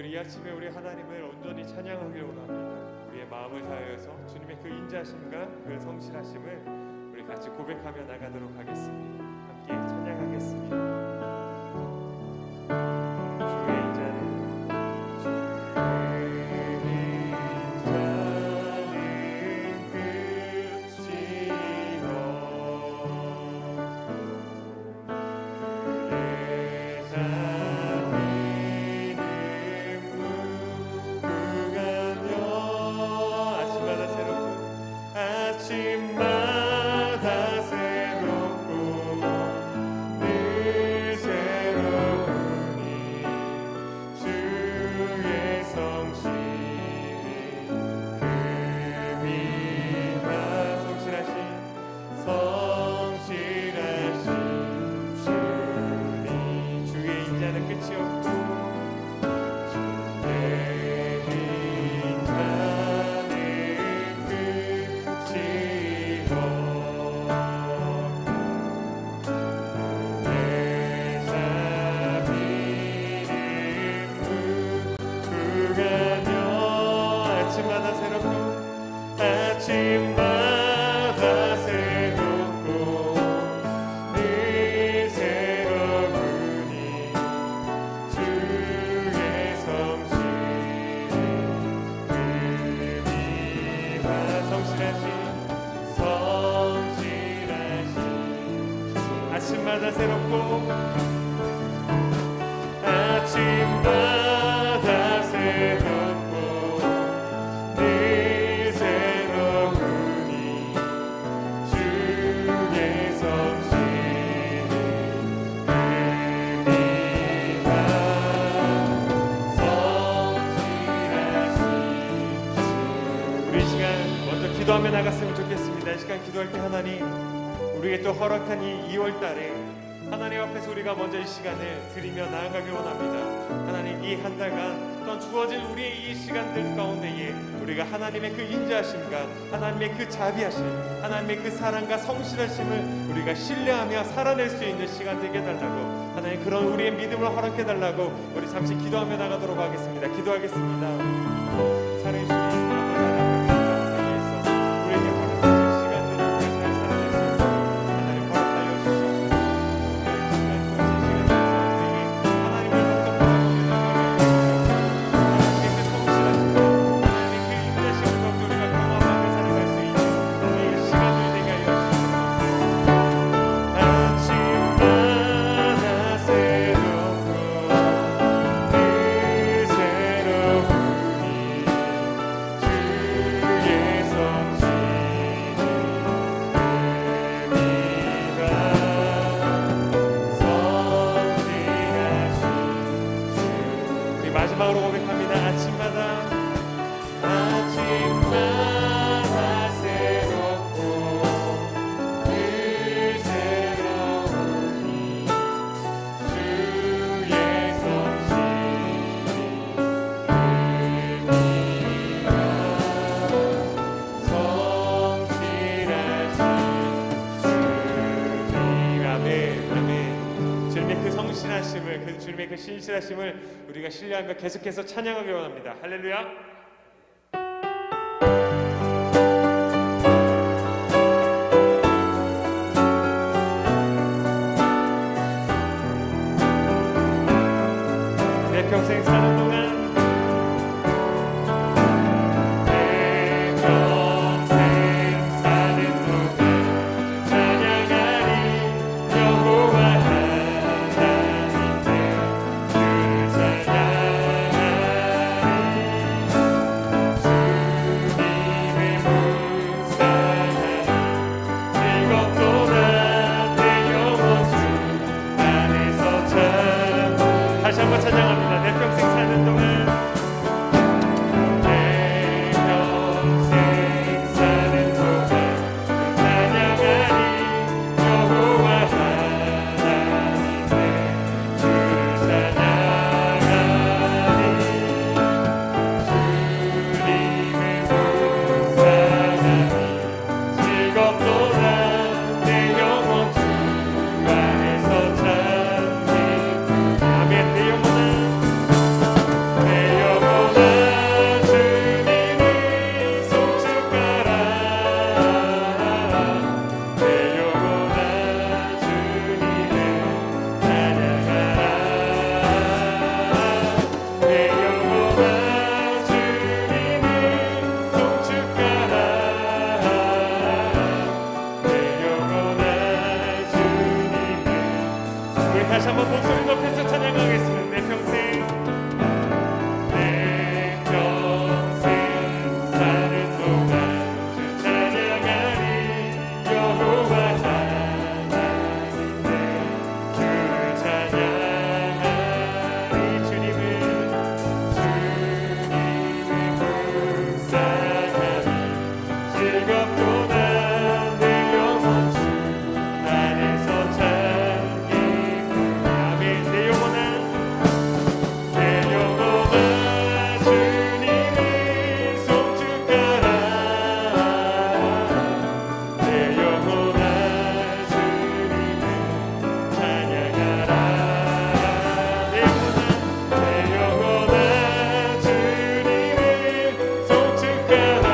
이 아침에 우리 하나님을 온전히 찬양하길 원합니다. 우리의 마음을 다하여서 주님의 그 인자하심과 그 성실하심을 우리 같이 고백하며 나가도록 하겠습니다. 함께 찬양하겠습니다. 아침마다 새롭고 아침마다 새롭고 늘 새로우니 주의 성실이 의미가 성실하신 주. 우리 이 시간 먼저 기도하며 나갔으면 좋겠습니다. 이 시간 기도할 때 하나님, 우리에게 또 허락한 이 2월달에 하나님 앞에서 우리가 먼저 이 시간을 드리며 나아가길 원합니다. 하나님, 이 한 달간 또한 주어진 우리의 이 시간들 가운데에 우리가 하나님의 그 인자하심과 하나님의 그 자비하심, 하나님의 그 사랑과 성실하심을 우리가 신뢰하며 살아낼 수 있는 시간 되게 해달라고, 하나님 그런 우리의 믿음을 허락해달라고 우리 잠시 기도하며 나가도록 하겠습니다. 기도하겠습니다. 사랑해 주님, 마지막으로 고백합니다. 아침마다 새롭고 늘 새로우니 주의 성실이 의미가 성실하신 주님. 아멘. 아멘. 주님의 그 성실하심을, 그 주님의 그 신실하심을 우리가 신뢰하며 계속해서 찬양하기 원합니다. 할렐루야. 내 평생 사는 동안 다시 한번 찬양합니다. 내 평생 사는 동안 주님 앞에서 찬양하겠습니다. 내 평생 사는 동안 주 찬양하리. 여호와 하나님의 주를 찬양하리. 주님을 불쌍하니 즐겁도다. 내 영혼 주 안에서 참 기쁘니. 아멘. 내 영혼아 주님을 송축하라. 내 영혼아 주님을 찬양하라. 내 영혼아 주님을 송축하라.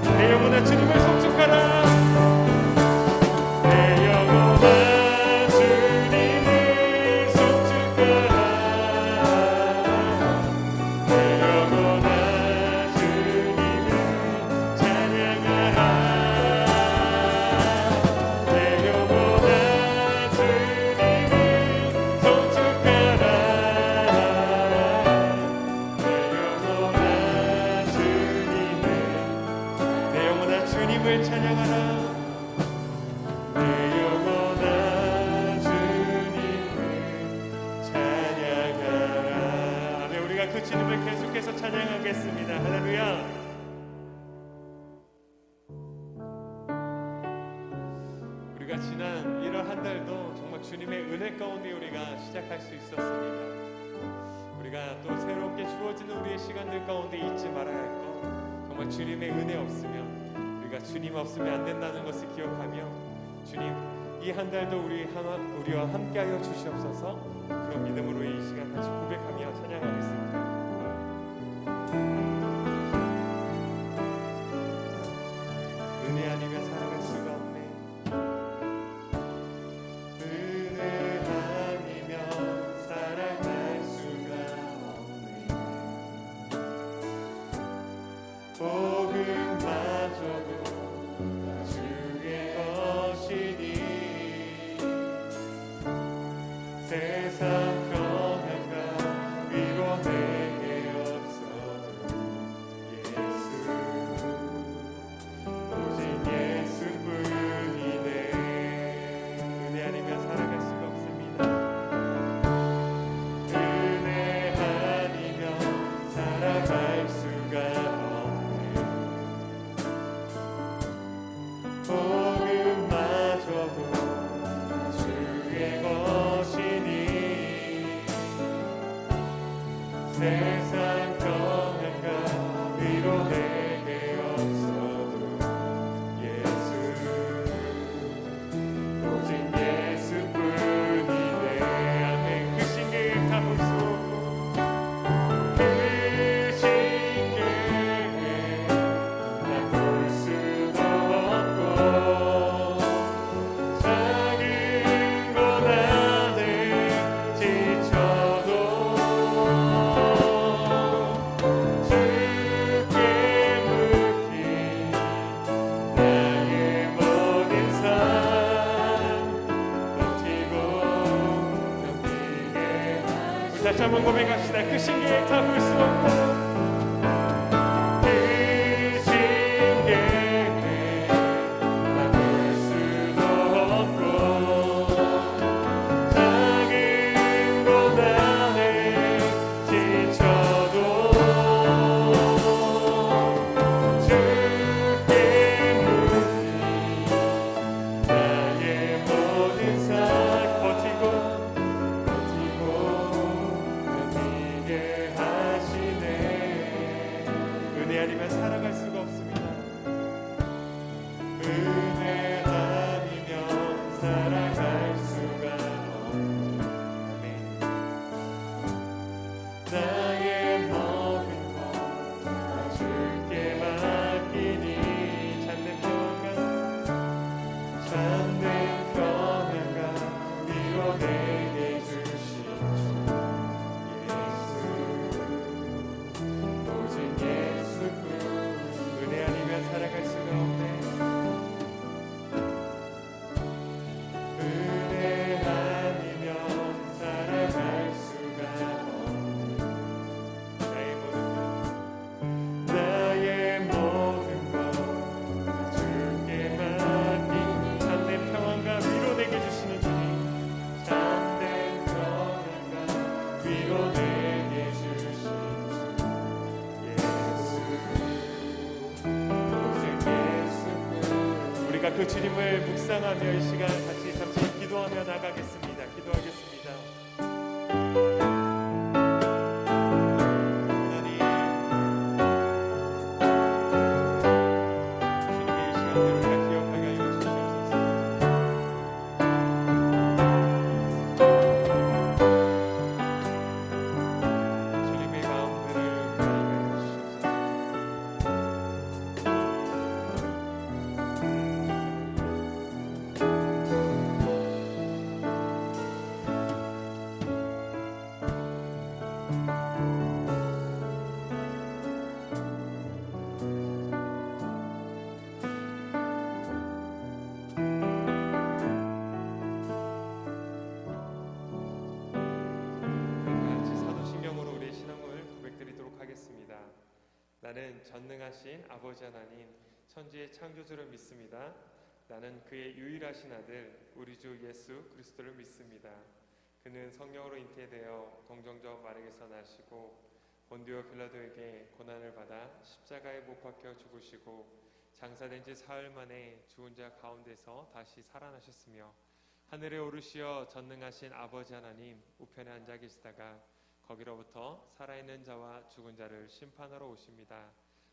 내 영혼아 주님을 송축하라. 내 영혼아 주님을 송축하라. 내 영혼아 주님을 찬양하라. 내 영혼아 주님을 송축하라. 내 영혼아 주님을 찬양하라. 내 영혼아 주님을 찬양하라. 아멘. 우리가 그 주님을 계속해서 찬양하겠습니다. 할렐루야. 우리가 지난 1월 한 달도 정말 주님의 은혜 가운데 우리가 시작할 수 있었습니다. 우리가 또 새롭게 주어지는 우리의 시간들 가운데 잊지 말아야 할 것, 정말 주님의 은혜 없으면, 우리가 주님 없으면 안 된다는 것을 기억하며, 주님 이 한 달도 우리와 함께하여 주시옵소서. 그런 믿음으로 이 시간 같이 고백하며 찬양하겠습니다. 은혜 아니면 살아갈 수가 없네. 은혜 아니면 살아갈 수가 없네. 복음마저도 주의 것이니 세상 평안과 위로 내게 없어도 예수, 오직 예수뿐이네. 은혜 아니면 살아갈 수가 없습니다. 은혜 아니면 살아갈 수가 없네. 복음마저도 주의 것이니 세상 평안과 위로 내게 없어도 예수, 오직 예수뿐이네. 아멘. 그 신계획 다 볼 수 없고, 그 신계획 다 볼 수도 없고, 작은 것 안에 지쳐도 주께 묻기 나의 모든 삶 버티고 견디게. 우리 다시 한번 고백합시다. 그 신계획 다 볼 수 없고, 그 신계획 다 볼 수도 없고, 작은 것 안에 지쳐도 주께 묻기 나의 모든 삶 버티고 견디게 하시네. 우리가 그 주님을 묵상하며 이 시간 같이 잠시 기도하며 나가겠습니다. 기도하겠습니다. 하나님, 주님의 이 시간을 우리가 기억하게 하여 주시옵소서. 주님의 마음들을 우리가 알게 주시옵소서. 같이 사도신경으로 우리의 신앙을 고백드리도록 하겠습니다. 나는 전능하신 아버지 하나님 천지의 창조주를 믿습니다. 나는 그의 유일하신 아들 우리 주 예수 그리스도를 믿습니다. 그는 성령으로 잉태되어 동정저 마리에서 나시고 본디오 빌라도에게 고난을 받아 십자가에 못 박혀 죽으시고 장사된 지 사흘 만에 죽은 자 가운데서 다시 살아나셨으며 하늘에 오르시어 전능하신 아버지 하나님 우편에 앉아 계시다가 거기로부터 살아있는 자와 죽은 자를 심판하러 오십니다.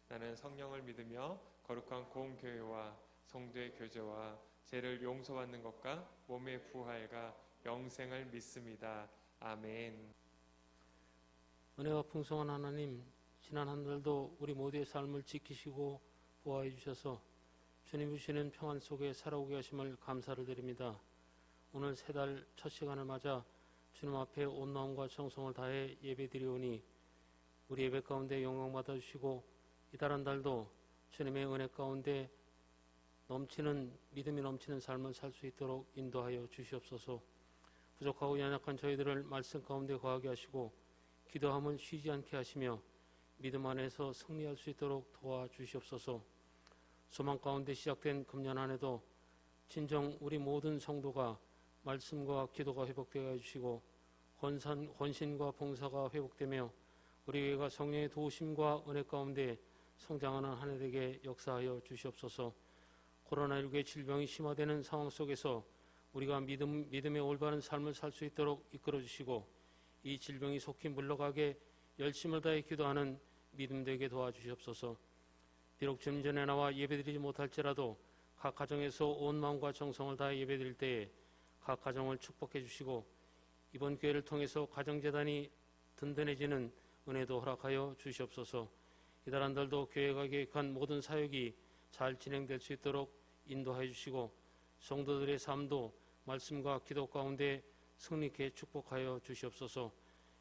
나는 성령을 믿으며 거룩한 공교회와 성도의 교제와 죄를 용서받는 것과 몸의 부활과 영생을 믿습니다. 아멘. 은혜가 풍성한 하나님, 지난 한 달도 우리 모두의 삶을 지키시고 보호해 주셔서 주님 주시는 평안 속에 살아오게 하심을 감사를 드립니다. 오늘 새 달 첫 시간을 맞아 주님 앞에 온 마음과 정성을 다해 예배드리오니 우리 예배 가운데 영광 받아주시고 이달 한 달도 주님의 은혜 가운데 넘치는 믿음이 넘치는 삶을 살 수 있도록 인도하여 주시옵소서. 부족하고 연약한 저희들을 말씀 가운데 거하게 하시고 기도하면 쉬지 않게 하시며 믿음 안에서 승리할 수 있도록 도와주시옵소서. 소망 가운데 시작된 금년 한 해도 진정 우리 모든 성도가 말씀과 기도가 회복되게 해주시고 헌신과 봉사가 회복되며 우리 교회가 성령의 도우심과 은혜 가운데 성장하는 한 해 되게 역사하여 주시옵소서. 코로나19의 질병이 심화되는 상황 속에서 우리가 믿음의 올바른 삶을 살 수 있도록 이끌어 주시고 이 질병이 속히 물러가게 열심을 다해 기도하는 믿음 되게 도와주시옵소서. 비록 주님 전에 나와 예배드리지 못할지라도 각 가정에서 온 마음과 정성을 다해 예배드릴 때에 각 가정을 축복해 주시고 이번 기회를 통해서 가정재단이 든든해지는 은혜도 허락하여 주시옵소서. 이달 한 달도 교회가 계획한 모든 사역이 잘 진행될 수 있도록 인도하여 주시고 성도들의 삶도 말씀과 기도 가운데 승리케 축복하여 주시옵소서.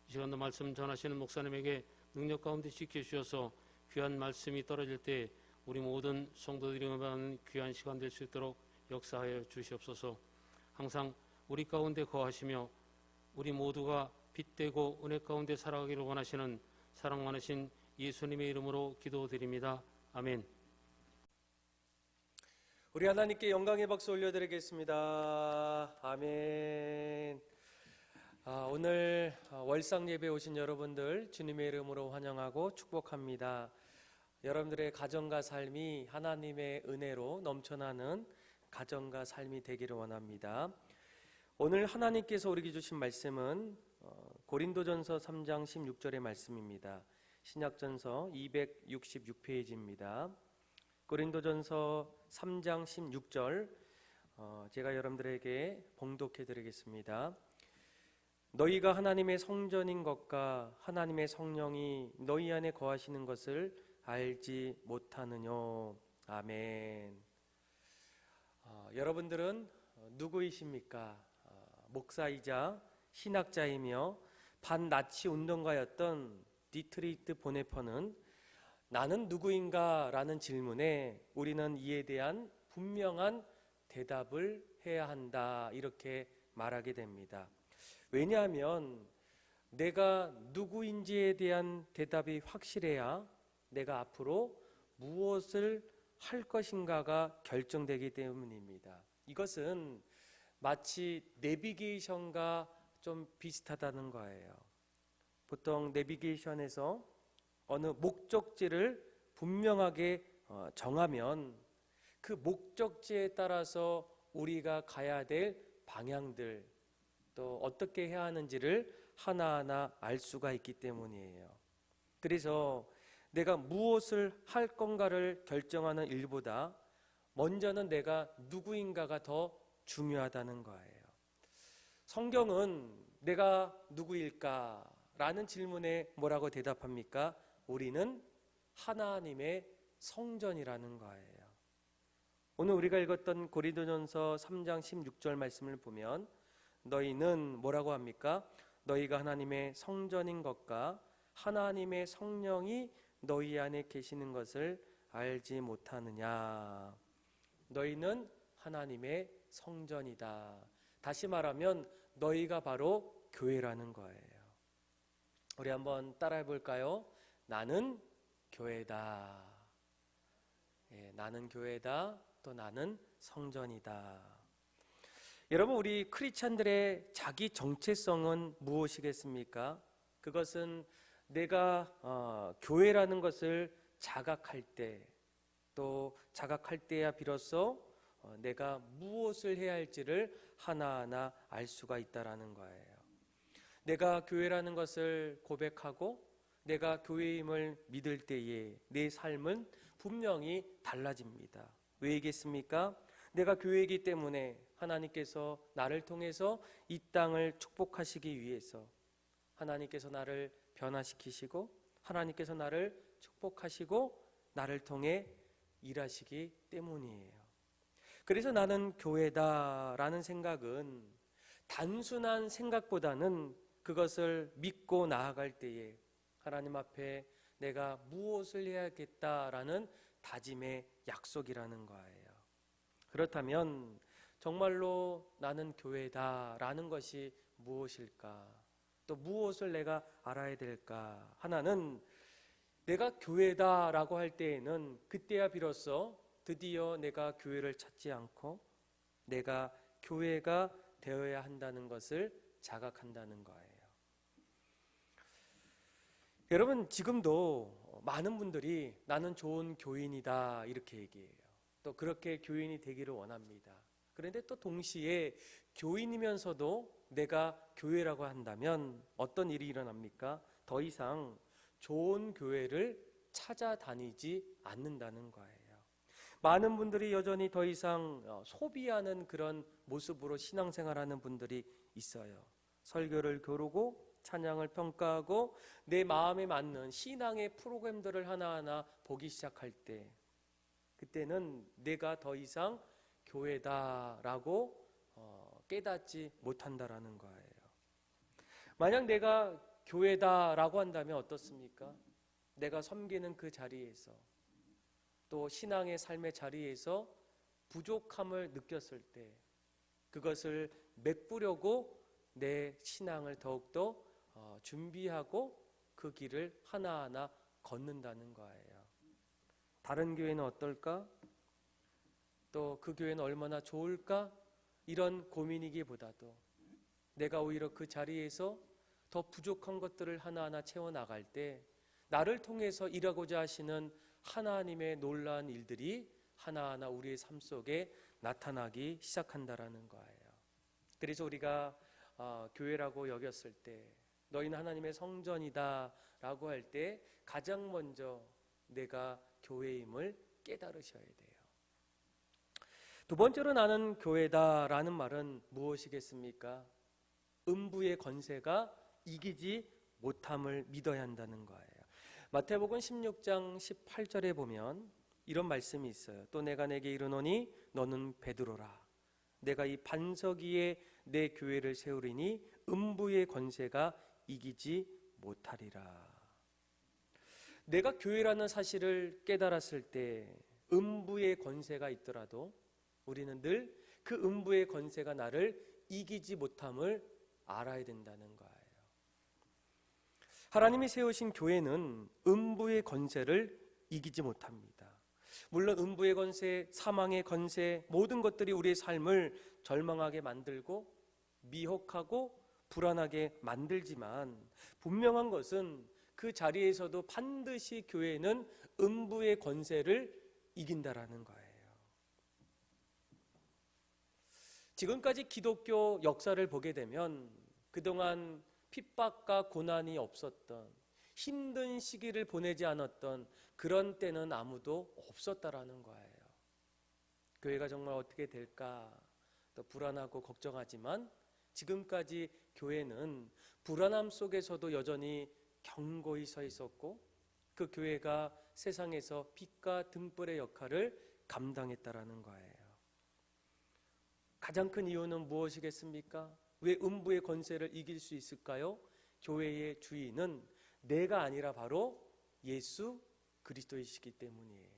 이 시간도 말씀 전하시는 목사님에게 능력 가운데 지켜주셔서 귀한 말씀이 떨어질 때 우리 모든 성도들이 응답하는 귀한 시간 될 수 있도록 역사하여 주시옵소서. 항상 우리 가운데 거하시며 우리 모두가 빛되고 은혜 가운데 살아가기를 원하시는 사랑 많으신 예수님의 이름으로 기도드립니다. 아멘. 우리 하나님께 영광의 박수 올려드리겠습니다. 아멘. 오늘 월상 예배 오신 여러분들 주님의 이름으로 환영하고 축복합니다. 여러분들의 가정과 삶이 하나님의 은혜로 넘쳐나는 가정과 삶이 되기를 원합니다. 오늘 하나님께서 우리에게 주신 말씀은 고린도전서 3장 16절의 말씀입니다. 신약전서 266페이지입니다. 고린도전서 3장 16절 제가 여러분들에게 봉독해 드리겠습니다. 너희가 하나님의 성전인 것과 하나님의 성령이 너희 안에 거하시는 것을 알지 못하느냐. 아멘. 여러분들은 누구이십니까? 목사이자 신학자이며 반나치 운동가였던 디트리히트 보네퍼는 나는 누구인가? 라는 질문에 우리는 이에 대한 분명한 대답을 해야 한다 이렇게 말하게 됩니다. 왜냐하면 내가 누구인지에 대한 대답이 확실해야 내가 앞으로 무엇을 할 것인가가 결정되기 때문입니다. 이것은 마치 내비게이션과 좀 비슷하다는 거예요. 보통 내비게이션에서 어느 목적지를 분명하게 정하면 그 목적지에 따라서 우리가 가야 될 방향들, 또 어떻게 해야 하는지를 하나하나 알 수가 있기 때문이에요. 그래서 내가 무엇을 할 건가를 결정하는 일보다 먼저는 내가 누구인가가 더 중요하다는 거예요. 성경은 내가 누구일까? 라는 질문에 뭐라고 대답합니까? 우리는 하나님의 성전이라는 거예요. 오늘 우리가 읽었던 고린도전서 3장 16절 말씀을 보면 너희는 뭐라고 합니까? 너희가 하나님의 성전인 것과 하나님의 성령이 너희 안에 계시는 것을 알지 못하느냐. 너희는 하나님의 성전이다. 다시 말하면 너희가 바로 교회라는 거예요. 우리 한번 따라해 볼까요? 나는 교회다. 나는 교회다. 또 나는 성전이다. 여러분, 우리 크리스찬들의 자기 정체성은 무엇이겠습니까? 그것은 내가 교회라는 것을 자각할 때, 또 자각할 때야 비로소 내가 무엇을 해야 할지를 하나하나 알 수가 있다라는 거예요. 내가 교회라는 것을 고백하고 내가 교회임을 믿을 때에 내 삶은 분명히 달라집니다. 왜이겠습니까? 내가 교회이기 때문에 하나님께서 나를 통해서 이 땅을 축복하시기 위해서 하나님께서 나를 변화시키시고 하나님께서 나를 축복하시고 나를 통해 일하시기 때문이에요. 그래서 나는 교회다라는 생각은 단순한 생각보다는 그것을 믿고 나아갈 때에 하나님 앞에 내가 무엇을 해야겠다라는 다짐의 약속이라는 거예요. 그렇다면 정말로 나는 교회다라는 것이 무엇일까? 또 무엇을 내가 알아야 될까? 하나는 내가 교회다라고 할 때에는 그때야 비로소 드디어 내가 교회를 찾지 않고 내가 교회가 되어야 한다는 것을 자각한다는 거예요. 여러분, 지금도 많은 분들이 나는 좋은 교인이다 이렇게 얘기해요. 또 그렇게 교인이 되기를 원합니다. 그런데 또 동시에 교인이면서도 내가 교회라고 한다면 어떤 일이 일어납니까? 더 이상 좋은 교회를 찾아다니지 않는다는 거예요. 많은 분들이 여전히 더 이상 소비하는 그런 모습으로 신앙생활하는 분들이 있어요. 설교를 겨루고 찬양을 평가하고 내 마음에 맞는 신앙의 프로그램들을 하나하나 보기 시작할 때 그때는 내가 더 이상 교회다라고 깨닫지 못한다라는 거예요. 만약 내가 교회다라고 한다면 어떻습니까? 내가 섬기는 그 자리에서 또 신앙의 삶의 자리에서 부족함을 느꼈을 때 그것을 메꾸려고 내 신앙을 더욱더 준비하고 그 길을 하나하나 걷는다는 거예요. 다른 교회는 어떨까? 또 그 교회는 얼마나 좋을까? 이런 고민이기보다도 내가 오히려 그 자리에서 더 부족한 것들을 하나하나 채워나갈 때 나를 통해서 일하고자 하시는 하나님의 놀라운 일들이 하나하나 우리의 삶 속에 나타나기 시작한다라는 거예요. 그래서 우리가 교회라고 여겼을 때 너희는 하나님의 성전이다 라고 할 때 가장 먼저 내가 교회임을 깨달으셔야 돼요. 두 번째로 나는 교회다라는 말은 무엇이겠습니까? 음부의 권세가 이기지 못함을 믿어야 한다는 거예요. 마태복음 16장 18절에 보면 이런 말씀이 있어요. 또 내가 내게 이르노니 너는 베드로라. 내가 이 반석 위에 내 교회를 세우리니 음부의 권세가 이기지 못하리라. 내가 교회라는 사실을 깨달았을 때 음부의 권세가 있더라도 우리는 늘 그 음부의 권세가 나를 이기지 못함을 알아야 된다는 거예요. 하나님이 세우신 교회는 음부의 권세를 이기지 못합니다. 물론 음부의 권세, 사망의 권세, 모든 것들이 우리의 삶을 절망하게 만들고 미혹하고 불안하게 만들지만 분명한 것은 그 자리에서도 반드시 교회는 음부의 권세를 이긴다라는 거예요. 지금까지 기독교 역사를 보게 되면 그동안 핍박과 고난이 없었던, 힘든 시기를 보내지 않았던 그런 때는 아무도 없었다라는 거예요. 교회가 정말 어떻게 될까 또 불안하고 걱정하지만 지금까지 교회는 불안함 속에서도 여전히 견고히 서 있었고 그 교회가 세상에서 빛과 등불의 역할을 감당했다라는 거예요. 가장 큰 이유는 무엇이겠습니까? 왜 음부의 권세를 이길 수 있을까요? 교회의 주인은 내가 아니라 바로 예수 그리스도이시기 때문이에요.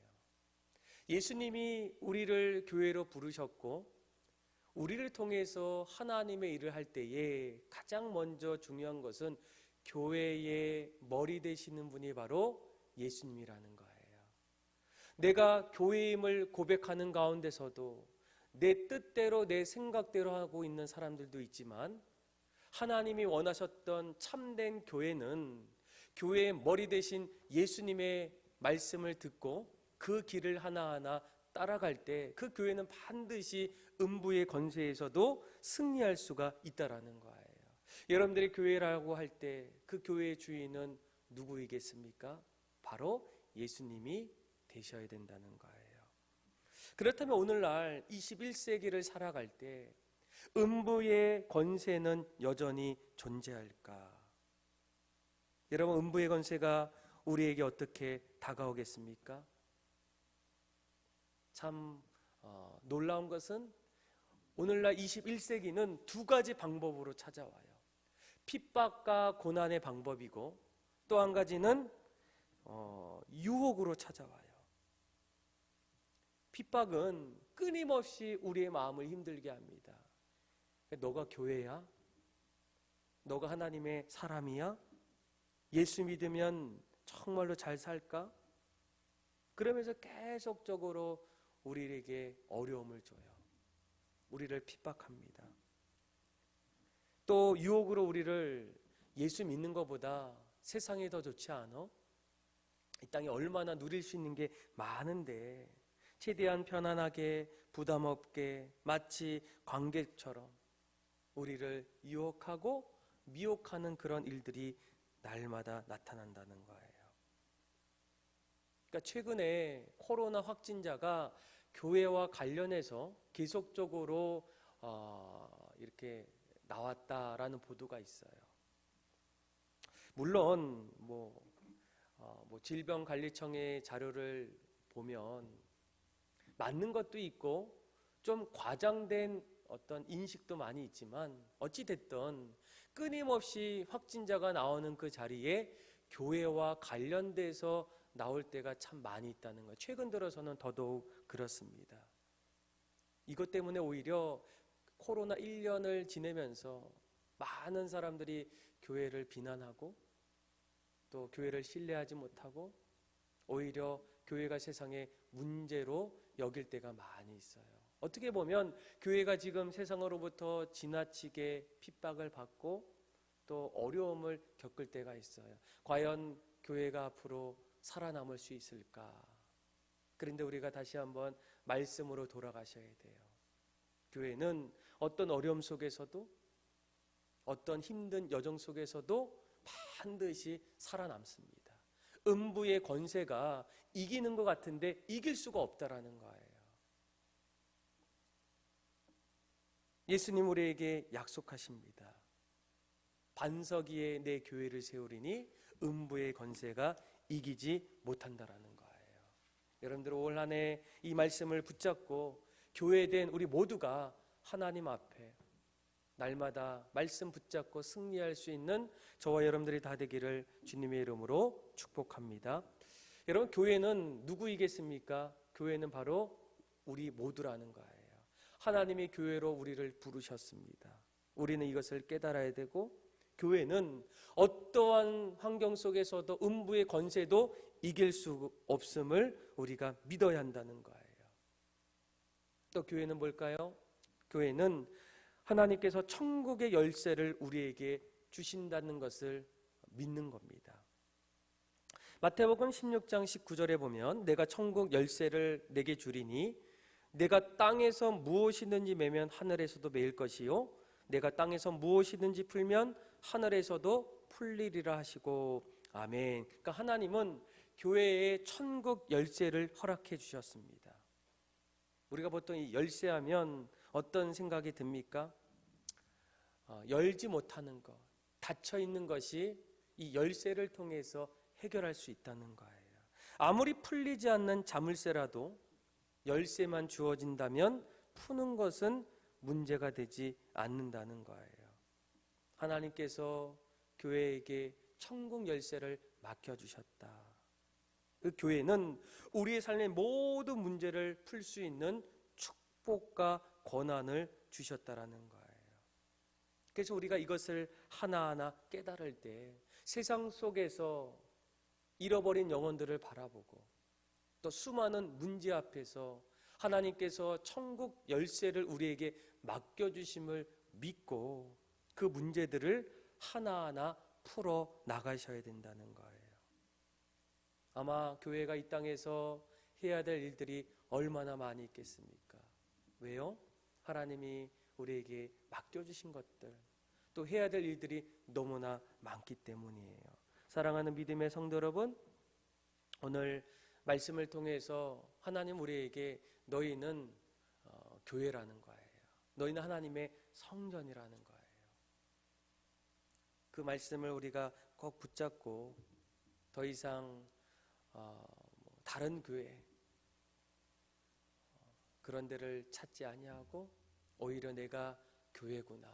예수님이 우리를 교회로 부르셨고 우리를 통해서 하나님의 일을 할 때에 가장 먼저 중요한 것은 교회의 머리 되시는 분이 바로 예수님이라는 거예요. 내가 교회임을 고백하는 가운데서도 내 뜻대로 내 생각대로 하고 있는 사람들도 있지만 하나님이 원하셨던 참된 교회는 교회의 머리 되신 예수님의 말씀을 듣고 그 길을 하나하나 따라갈 때 그 교회는 반드시 음부의 권세에서도 승리할 수가 있다라는 거예요. 여러분들이 교회라고 할 때 그 교회의 주인은 누구이겠습니까? 바로 예수님이 되셔야 된다는 거예요. 그렇다면 오늘날 21세기를 살아갈 때 음부의 권세는 여전히 존재할까? 여러분, 음부의 권세가 우리에게 어떻게 다가오겠습니까? 참 놀라운 것은 오늘날 21세기는 두 가지 방법으로 찾아와요. 핍박과 고난의 방법이고 또 한 가지는 유혹으로 찾아와요. 핍박은 끊임없이 우리의 마음을 힘들게 합니다. 너가 교회야? 너가 하나님의 사람이야? 예수 믿으면 정말로 잘 살까? 그러면서 계속적으로 우리에게 어려움을 줘요. 우리를 핍박합니다. 또 유혹으로 우리를 예수 믿는 것보다 세상이 더 좋지 않아? 이 땅에 얼마나 누릴 수 있는 게 많은데 최대한 편안하게 부담 없게 마치 관객처럼 우리를 유혹하고 미혹하는 그런 일들이 날마다 나타난다는 거예요. 그러니까 최근에 코로나 확진자가 교회와 관련해서 계속적으로 이렇게 나왔다라는 보도가 있어요. 물론 질병관리청의 자료를 보면 맞는 것도 있고 좀 과장된 어떤 인식도 많이 있지만 어찌 됐든 끊임없이 확진자가 나오는 그 자리에 교회와 관련돼서 나올 때가 참 많이 있다는 거예요. 최근 들어서는 더더욱 그렇습니다. 이것 때문에 오히려 코로나 1년을 지내면서 많은 사람들이 교회를 비난하고 또 교회를 신뢰하지 못하고 오히려 교회가 세상의 문제로 여길 때가 많이 있어요. 어떻게 보면 교회가 지금 세상으로부터 지나치게 핍박을 받고 또 어려움을 겪을 때가 있어요. 과연 교회가 앞으로 살아남을 수 있을까? 그런데 우리가 다시 한번 말씀으로 돌아가셔야 돼요. 교회는 어떤 어려움 속에서도 어떤 힘든 여정 속에서도 반드시 살아남습니다. 음부의 권세가 이기는 것 같은데 이길 수가 없다라는 거예요. 예수님 우리에게 약속하십니다. 반석 위에 내 교회를 세우리니 음부의 권세가 이기지 못한다라는 거예요. 여러분들 올 한 해 이 말씀을 붙잡고 교회된 우리 모두가 하나님 앞에 날마다 말씀 붙잡고 승리할 수 있는 저와 여러분들이 다 되기를 주님의 이름으로 축복합니다. 여러분, 교회는 누구이겠습니까? 교회는 바로 우리 모두라는 거예요. 하나님이 교회로 우리를 부르셨습니다. 우리는 이것을 깨달아야 되고 교회는 어떠한 환경 속에서도 음부의 권세도 이길 수 없음을 우리가 믿어야 한다는 거예요. 또 교회는 뭘까요? 교회는 하나님께서 천국의 열쇠를 우리에게 주신다는 것을 믿는 겁니다. 마태복음 16장 19절에 보면 내가 천국 열쇠를 내게 주리니 내가 땅에서 무엇이든지 매면 하늘에서도 매일 것이요 내가 땅에서 무엇이든지 풀면 하늘에서도 풀리리라 하시고 아멘. 그러니까 하나님은 교회에 천국 열쇠를 허락해 주셨습니다. 우리가 보통 이 열쇠하면 어떤 생각이 듭니까? 열지 못하는 것, 닫혀 있는 것이 이 열쇠를 통해서 해결할 수 있다는 거예요. 아무리 풀리지 않는 자물쇠라도 열쇠만 주어진다면 푸는 것은 문제가 되지 않는다는 거예요. 하나님께서 교회에게 천국 열쇠를 맡겨주셨다. 그 교회는 우리의 삶의 모든 문제를 풀 수 있는 축복과 권한을 주셨다라는 거예요. 그래서 우리가 이것을 하나하나 깨달을 때 세상 속에서 잃어버린 영혼들을 바라보고 또 수많은 문제 앞에서 하나님께서 천국 열쇠를 우리에게 맡겨주심을 믿고 그 문제들을 하나하나 풀어 나가셔야 된다는 거예요. 아마 교회가 이 땅에서 해야 될 일들이 얼마나 많이 있겠습니까? 왜요? 하나님이 우리에게 맡겨주신 것들, 또 해야 될 일들이 너무나 많기 때문이에요. 사랑하는 믿음의 성도 여러분, 오늘 말씀을 통해서 하나님 우리에게 너희는 교회라는 거예요. 너희는 하나님의 성전이라는 거예요. 그 말씀을 우리가 꼭 붙잡고 더 이상 다른 교회 그런 데를 찾지 아니하고 오히려 내가 교회구나.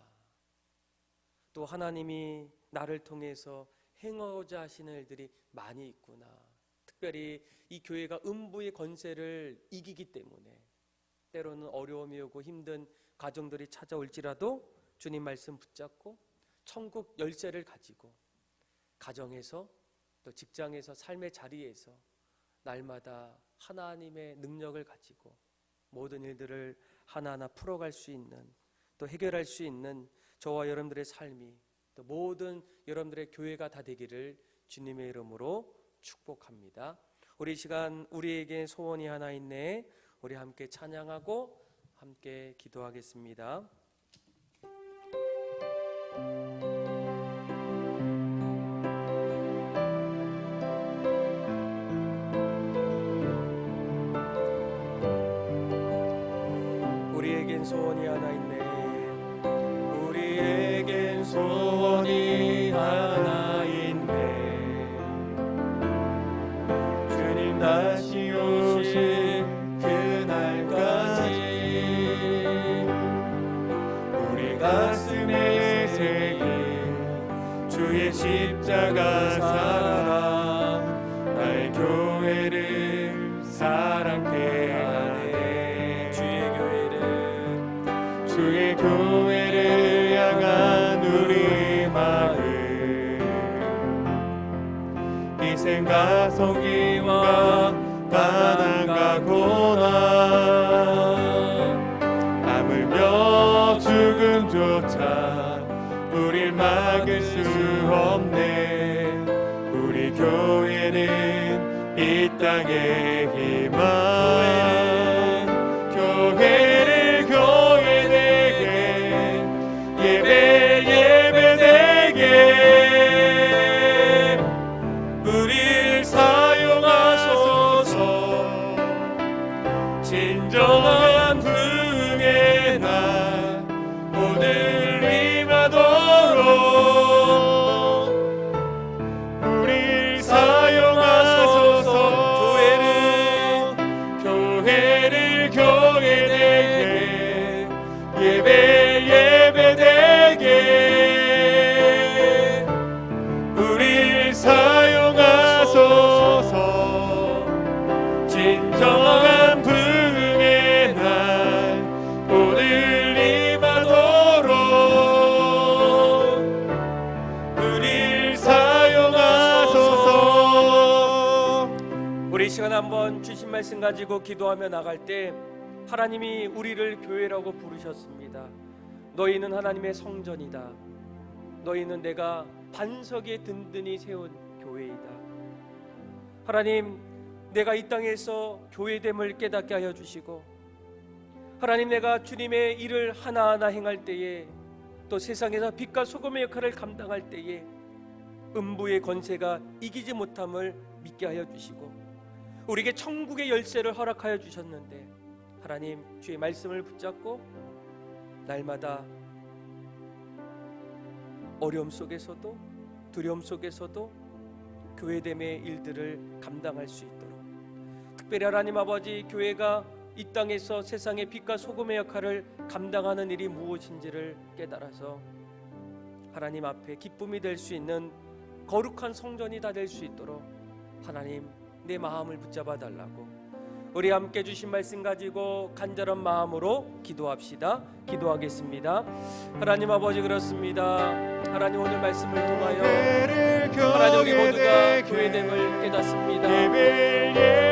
또 하나님이 나를 통해서 행하고자 하시는 일들이 많이 있구나. 특별히 이 교회가 음부의 권세를 이기기 때문에 때로는 어려움이 오고 힘든 가정들이 찾아올지라도 주님 말씀 붙잡고 천국 열쇠를 가지고 가정에서 또 직장에서 삶의 자리에서 날마다 하나님의 능력을 가지고 모든 일들을 하나하나 풀어갈 수 있는 또 해결할 수 있는 저와 여러분들의 삶이 또 모든 여러분들의 교회가 다 되기를 주님의 이름으로 축복합니다. 우리 이 시간 우리에게 소원이 하나 있네. 우리 함께 찬양하고 함께 기도하겠습니다. 우리에겐 소원이 하나 있네. 우리에겐 소원이 하나 있네. 주님 다시 오실 그날까지 우리 가슴에 새긴 주의 십자가 사랑 나의 교회를 사랑케 하네. 주의 교회를 향한 우리 마음 희생과 속임과 가난과 고난 하물며 죽음조차 우릴 막을 수 없네. 우리 교회는 이 땅의 희망 교회를 교회되게 예배되게 우릴 사용하소서. 진정한 부흥의 날 오늘 임하도록 우릴 사용하소서. 교회를 교회되게 예배되게 우릴 사용하소서. 진정한 부흥의 날 오늘 임하도록 우릴 사용하소서. 우리 이 시간 한번 주신 말씀 가지고 기도하며 나갈 때 하나님이 우리를 교회라고 부르셨습니다. 너희는 하나님의 성전이다. 너희는 내가 반석에 든든히 세운 교회이다. 하나님, 내가 이 땅에서 교회됨을 깨닫게 하여 주시고 하나님, 내가 주님의 일을 하나하나 행할 때에, 또 세상에서 빛과 소금의 역할을 감당할 때에 음부의 권세가 이기지 못함을 믿게 하여 주시고, 우리에게 천국의 열쇠를 허락하여 주셨는데, 하나님, 주의 말씀을 붙잡고 날마다 어려움 속에서도 두려움 속에서도 교회됨의 일들을 감당할 수 있도록, 특별히 하나님 아버지, 교회가 이 땅에서 세상의 빛과 소금의 역할을 감당하는 일이 무엇인지를 깨달아서 하나님 앞에 기쁨이 될 수 있는 거룩한 성전이 다 될 수 있도록 하나님, 내 마음을 붙잡아 달라고, 우리 함께 주신 말씀 가지고 간절한 마음으로 기도합시다. 기도하겠습니다. 하나님 아버지, 그렇습니다. 하나님, 오늘 말씀을 통하여 하나님, 우리 모두가 교회됨을 깨닫습니다.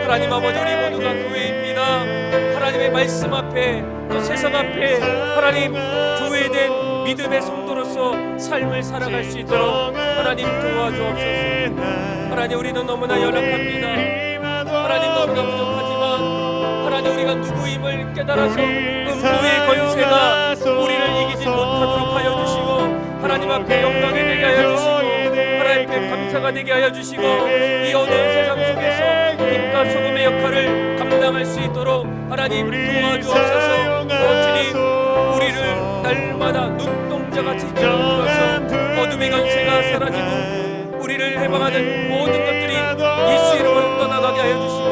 하나님 아버지, 우리 모두가 교회입니다. 하나님의 말씀 앞에, 또 세상 앞에 하나님, 교회된 믿음의 성도로서 삶을 살아갈 수 있도록 하나님 도와주옵소서. 하나님, 우리는 너무나 연약합니다. 하나님, 너무나 부족하지만 하나님, 우리가 누구임을 깨달아서 음부의 권세가 우리를 이기지 못하도록 하여 주시고, 하나님 앞에 영광이 되게 하여 주시고, 하나님 앞에 감사가 되게 하여 주시고, 이 어두운 세상 속에서 빛과 소금의 역할을 감당할 수 있도록 하나님 도와주옵소서. 주님, 우리를 날마다 눈동자같이 지켜주셔서 어둠의 권세가 사라지고 우리를 해방하는 모든 것들이 예수 이름으로 떠나가게 하여 주시고,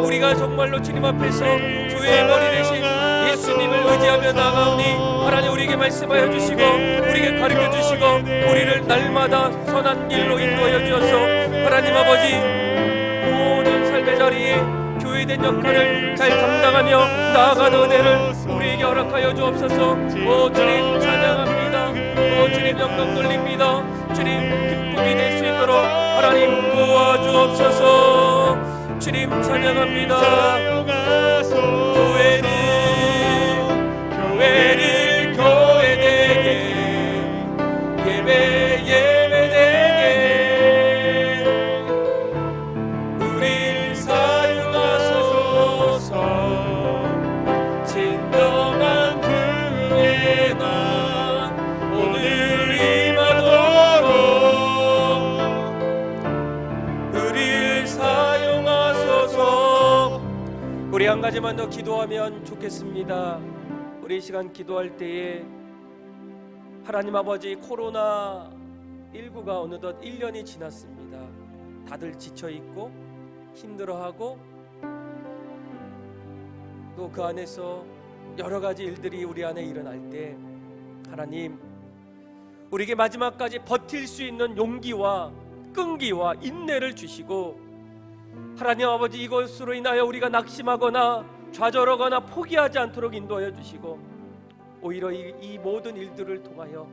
우리가 정말로 주님 앞에서 교회의 머리 대신 예수님을 의지하며 나아가오니 하나님, 우리에게 말씀하여 주시고 우리에게 가르쳐 주시고 우리를 날마다 선한 길로 인도하여 주셔서 하나님 아버지, 모든 삶의 자리에 교회된 역할을 잘 감당하며 나아가는 은혜를 우리에게 허락하여 주옵소서. 오 주님, 찬양합니다. 오 주님, 영광 돌립니다. 주님, 기쁨이 될 수 있도록 하나님 도와주옵소서. 주님, 찬양합니다. 교회를 교회되게, 예배되게 우릴 사용하소서. 진정한 교회에 나 오늘 임하도록 우릴 사용하소서. 우리 한 가지만 더 기도하면 좋겠습니다. 우리 이 시간 기도할 때에 하나님 아버지, 코로나19가 어느덧 1년이 지났습니다. 다들 지쳐있고 힘들어하고 또 그 안에서 여러 가지 일들이 우리 안에 일어날 때 하나님, 우리에게 마지막까지 버틸 수 있는 용기와 끈기와 인내를 주시고, 하나님 아버지, 이것으로 인하여 우리가 낙심하거나 좌절하거나 포기하지 않도록 인도하여 주시고, 오히려 이 모든 일들을 통하여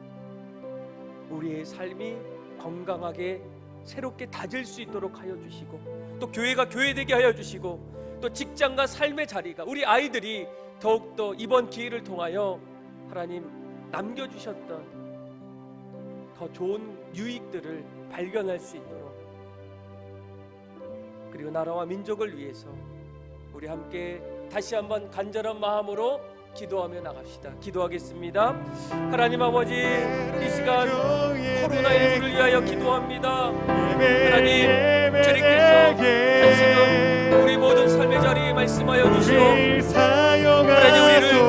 우리의 삶이 건강하게 새롭게 다질 수 있도록 하여 주시고, 또 교회가 교회되게 하여 주시고, 또 직장과 삶의 자리가, 우리 아이들이 더욱더 이번 기회를 통하여 하나님 남겨주셨던 더 좋은 유익들을 발견할 수 있도록, 그리고 나라와 민족을 위해서 우리 함께 다시 한번 간절한 마음으로 기도하며 나갑시다. 기도하겠습니다. 하나님 아버지, 이 시간 코로나19를 위하여 기도합니다. 하나님, 주님께서 다시금 우리 모든 삶의 자리에 말씀하여 주시고, 하나님, 우리를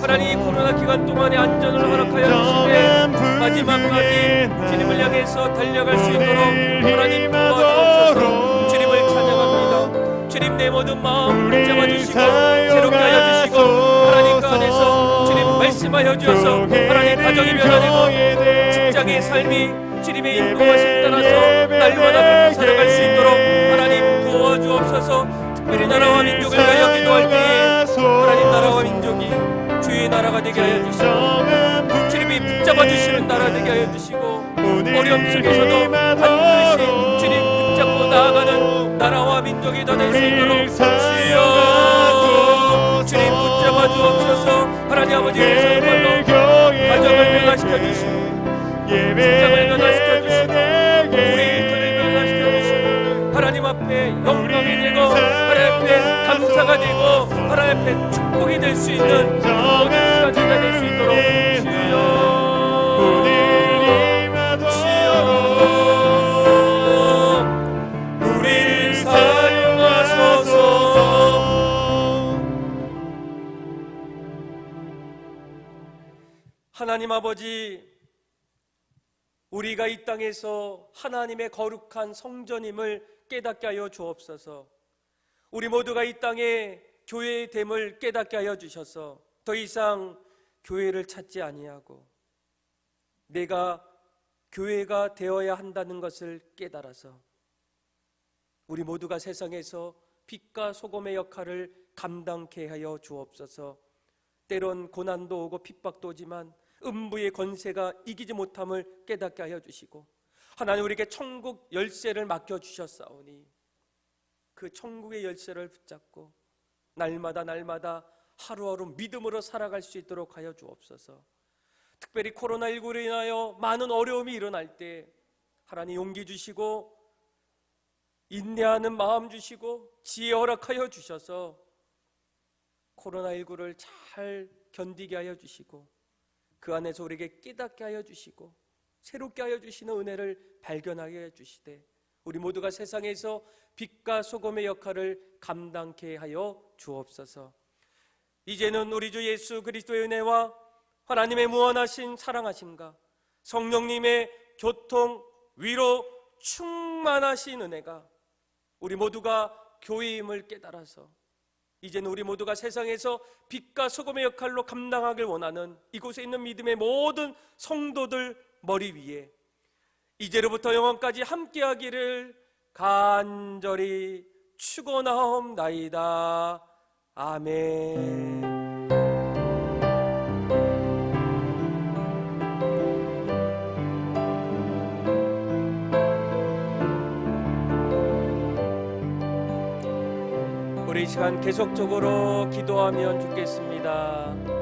하나님 코로나 기간 동안의 안전을 허락하여 주시되 마지막까지 주님을 향해서 달려갈 수 있도록 하나님 도와주옵소서. 주님을 찬양합니다. 주님, 내 모든 마음 붙잡아주시고 새롭게 하여 주시고, 하나님 그 안에서 주님 말씀하여 주셔서 하나님 가정이 변화되고 직장의 삶이 주님의 인도하심 따라서 날마다 살아갈 수 있도록 하나님 도와주옵소서. 특별히 나라와 민족을 위하여 기도할 때에 하나님, 나라와 민족이 주의 나라가 되게 하여 주시고 주님이 붙잡아 주시는 나라 되게 하여 주시고, 어려움 속에서도 반드시 주님 붙잡고 나아가는 나라와 민족이 다 될 수 있도록 주여 주님 붙잡아 주옵소서. 하나님 아버지, 정말로 가정을 변화시켜 주시고 직장을 변화시켜 주시고 우리 일터를 변화시켜 주시고 하나님 앞에 영광이 되고 하나님 앞에 감사가 되고 하나님 앞에 축복 축복이 될 수 있는 시간 제자 될 수 있도록 주여 오늘 임하도록 우리를 사용하소서. 하나님 아버지, 우리가 이 땅에서 하나님의 거룩한 성전임을 깨닫게 하여 주옵소서. 우리 모두가 이 땅에 교회의 됨을 깨닫게 하여 주셔서 더 이상 교회를 찾지 아니하고 내가 교회가 되어야 한다는 것을 깨달아서 우리 모두가 세상에서 빛과 소금의 역할을 감당케 하여 주옵소서. 때론 고난도 오고 핍박도 오지만 음부의 권세가 이기지 못함을 깨닫게 하여 주시고 하나님 우리에게 천국 열쇠를 맡겨주셨사오니 그 천국의 열쇠를 붙잡고 날마다 하루하루 믿음으로 살아갈 수 있도록 하여 주옵소서. 특별히 코로나19로 인하여 많은 어려움이 일어날 때 하나님 용기 주시고 인내하는 마음 주시고 지혜 허락하여 주셔서 코로나19를 잘 견디게 하여 주시고 그 안에서 우리에게 깨닫게 하여 주시고 새롭게 하여 주시는 은혜를 발견하게 해 주시되 우리 모두가 세상에서 빛과 소금의 역할을 감당케 하여 주옵소서. 이제는 우리 주 예수 그리스도의 은혜와 하나님의 무한하신 사랑하심과 성령님의 교통, 위로, 충만하신 은혜가 우리 모두가 교회임을 깨달아서 이제는 우리 모두가 세상에서 빛과 소금의 역할로 감당하길 원하는 이곳에 있는 믿음의 모든 성도들 머리 위에 이제로부터 영원까지 함께하기를 간절히 축원하옵나이다. 아멘. 우리 이 시간 계속적으로 기도하면 좋겠습니다.